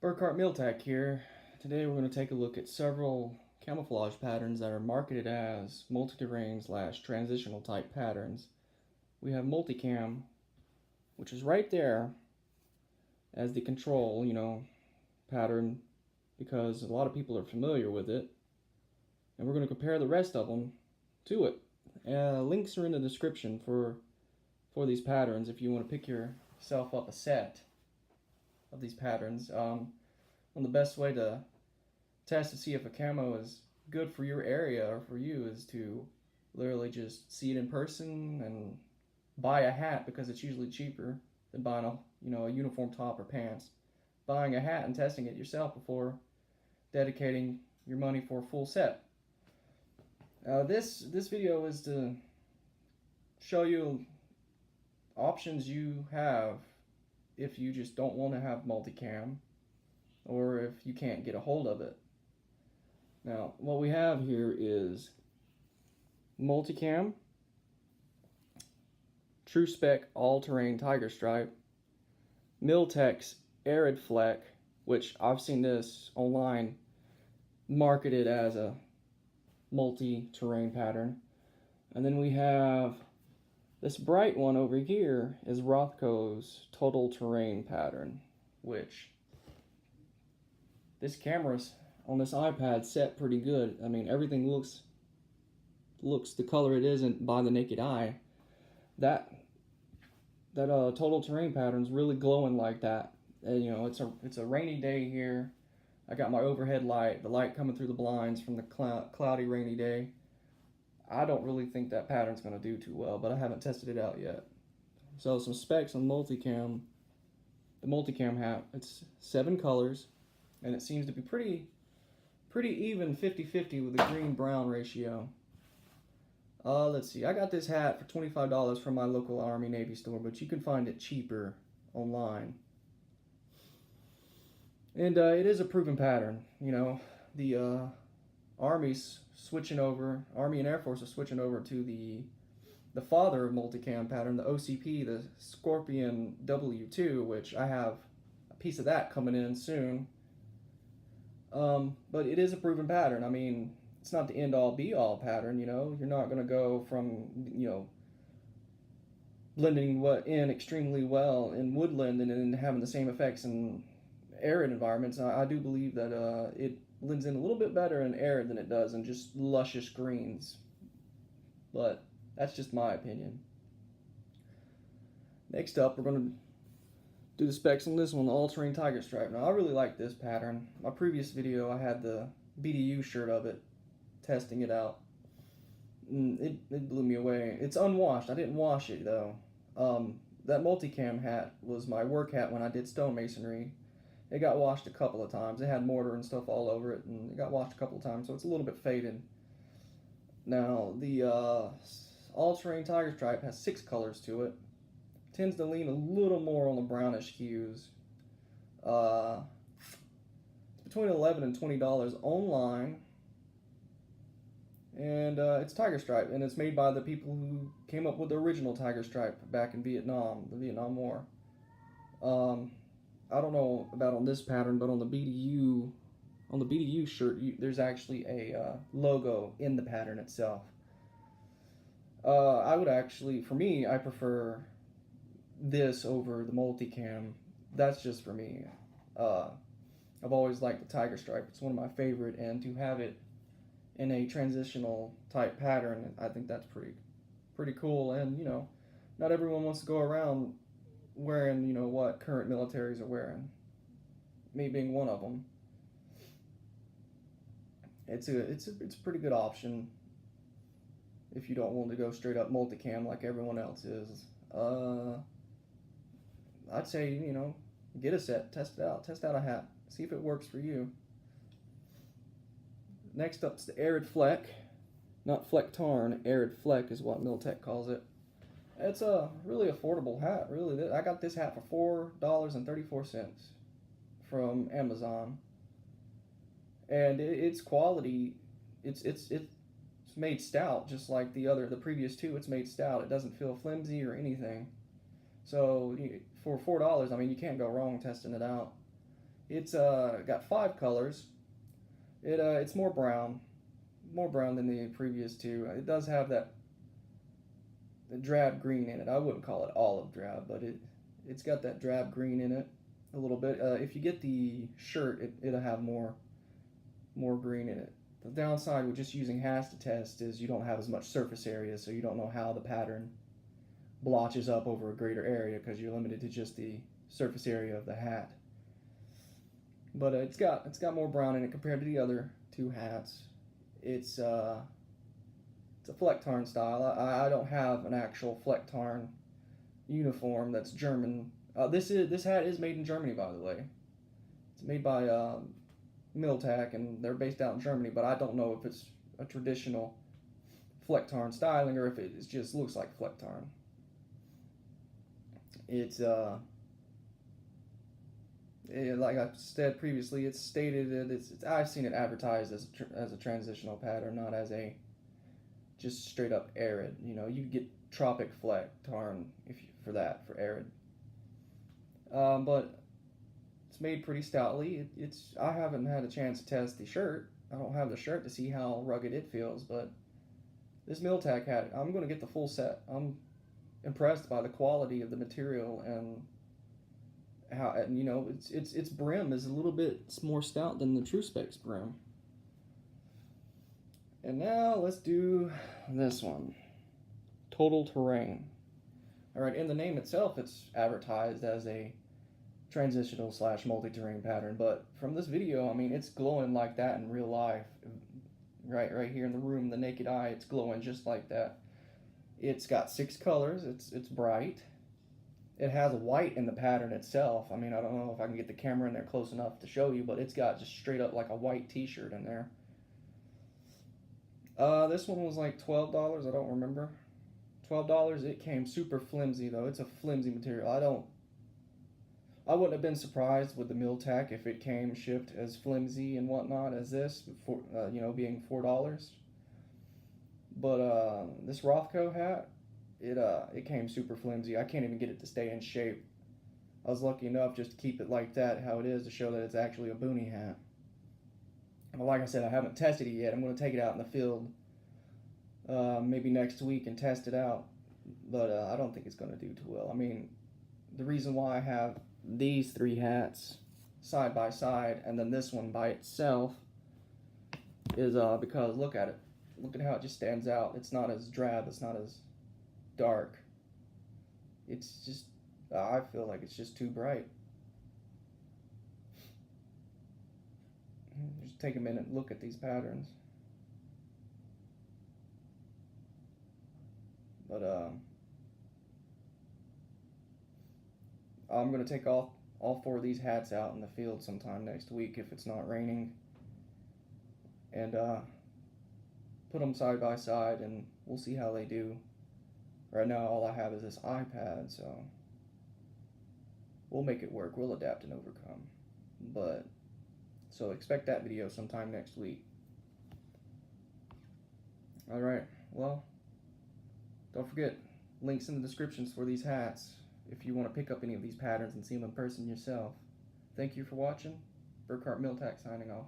Burkhart Miltech here. Today we're going to take a look at several camouflage patterns that are marketed as multi-terrain / transitional type patterns. We have multicam, which is right there as the control, pattern, because a lot of people are familiar with it. And we're going to compare the rest of them to it. Links are in the description for these patterns if you want to pick yourself up a set of these patterns. The best way to test to see if a camo is good for your area or for you is to literally just see it in person and buy a hat, because it's usually cheaper than buying a uniform top or pants. Buying a hat and testing it yourself before dedicating your money for a full set. This video is to show you options you have if you just don't want to have multicam, or if you can't get a hold of it. Now, what we have here is multicam, tru-spec all-terrain tiger stripe, Miltech's arid fleck, which I've seen this online marketed as a multi-terrain pattern. And then we have this bright one over here is Rothko's total terrain pattern, which this camera's on this iPad set pretty good. I mean, everything looks the color it isn't by the naked eye. That total terrain pattern's really glowing like that. And, it's a rainy day here. I got my overhead light, the light coming through the blinds from the cloudy, rainy day. I don't really think that pattern's going to do too well, but I haven't tested it out yet. So some specs on multicam. The multicam hat, it's 7 colors, and it seems to be pretty even 50-50 with the green-brown ratio. Let's see, I got this hat for $25 from my local Army Navy store, but you can find it cheaper online. And it is a proven pattern. The Army's switching over, Army and Air Force are switching over to the father of multicam pattern, the OCP, the Scorpion W2, which I have a piece of that coming in soon. But it is a proven pattern. I mean, it's not the end-all be-all pattern, You're not going to go from, blending in extremely well in woodland and then having the same effects in arid environments. I do believe that it blends in a little bit better in arid than it does in just luscious greens. But that's just my opinion. Next up, we're going to do the specs on this one, the all-terrain tiger stripe. Now, I really like this pattern. My previous video, I had the BDU shirt of it, testing it out. It blew me away. It's unwashed. I didn't wash it, though. That multicam hat was my work hat when I did stonemasonry. It got washed a couple of times. It had mortar and stuff all over it, and it got washed a couple of times, so it's a little bit faded. Now, the all-terrain tiger stripe has 6 colors to it. Tends to lean a little more on the brownish hues. It's between $11 and $20 online. And it's tiger stripe, and it's made by the people who came up with the original tiger stripe back in Vietnam, the Vietnam War. I don't know about on this pattern, but on the BDU shirt, there's actually a logo in the pattern itself. I would actually, for me, I prefer this over the multicam. That's just for me. I've always liked the tiger stripe. It's one of my favorite, and to have it in a transitional type pattern, I think that's pretty cool. And not everyone wants to go around wearing what current militaries are wearing, me being one of them. It's a pretty good option if you don't want to go straight up multicam like everyone else is. I'd say get a set, test out a hat, see if it works for you. Next up is the arid fleck, not fleck tarn. Arid fleck is what Miltech calls it. It's a really affordable hat. Really, I got this hat for $4.34 from Amazon, and it's quality. It's made stout, just like the previous two. It's made stout. It doesn't feel flimsy or anything. So for $4, I mean, you can't go wrong testing it out. It's got 5 colors. It's more brown than the previous two. It does have that the drab green in it. I wouldn't call it olive drab, but it's got that drab green in it a little bit. If you get the shirt, it'll have more green in it. The downside with just using hats to test is you don't have as much surface area, so you don't know how the pattern blotches up over a greater area because you're limited to just the surface area of the hat. But it's got more brown in it compared to the other two hats. It's a fleck tarn style. I don't have an actual fleck tarn uniform that's German. This hat is made in Germany, by the way. It's made by Miltac, and they're based out in Germany. But I don't know if it's a traditional fleck tarn styling or if it just looks like fleck tarn. It's like I said previously, it's stated that I've seen it advertised as a transitional pattern, not as a just straight up arid. You know, you get tropic fleck tarn for arid. But it's made pretty stoutly. I haven't had a chance to test the shirt. I don't have the shirt to see how rugged it feels, but this Miltac hat, I'm going to get the full set. I'm impressed by the quality of the material and how, and you know, its brim is a little bit more stout than the tru-spec's brim. And now let's do this one, Total Terrain. All right, in the name itself, it's advertised as a transitional / multi-terrain pattern, but from this video, I mean, it's glowing like that in real life. Right here in the room, the naked eye, it's glowing just like that. It's got 6 colors. It's bright. It has white in the pattern itself. I mean, I don't know if I can get the camera in there close enough to show you, but it's got just straight up like a white t-shirt in there. This one was like $12. I don't remember. $12. It came super flimsy though. It's a flimsy material. I wouldn't have been surprised with the Miltac if it came shipped as flimsy and whatnot as this, for you know, being $4. But this Rothko hat, it came super flimsy. I can't even get it to stay in shape. I was lucky enough just to keep it like that, how it is, to show that it's actually a boonie hat. But like I said, I haven't tested it yet. I'm going to take it out in the field maybe next week and test it out. But I don't think it's going to do too well. I mean, the reason why I have these 3 hats side by side and then this one by itself is because look at it. Look at how it just stands out. It's not as drab. It's not as dark. It's just, I feel like it's just too bright. Just take a minute and look at these patterns. But I'm going to take all 4 of these hats out in the field sometime next week if it's not raining, and put them side by side, and we'll see how they do. Right now all I have is this iPad, so we'll make it work. We'll adapt and overcome. But so expect that video sometime next week. Alright, well, don't forget, links in the descriptions for these hats if you want to pick up any of these patterns and see them in person yourself. Thank you for watching. Burkhart Miltac signing off.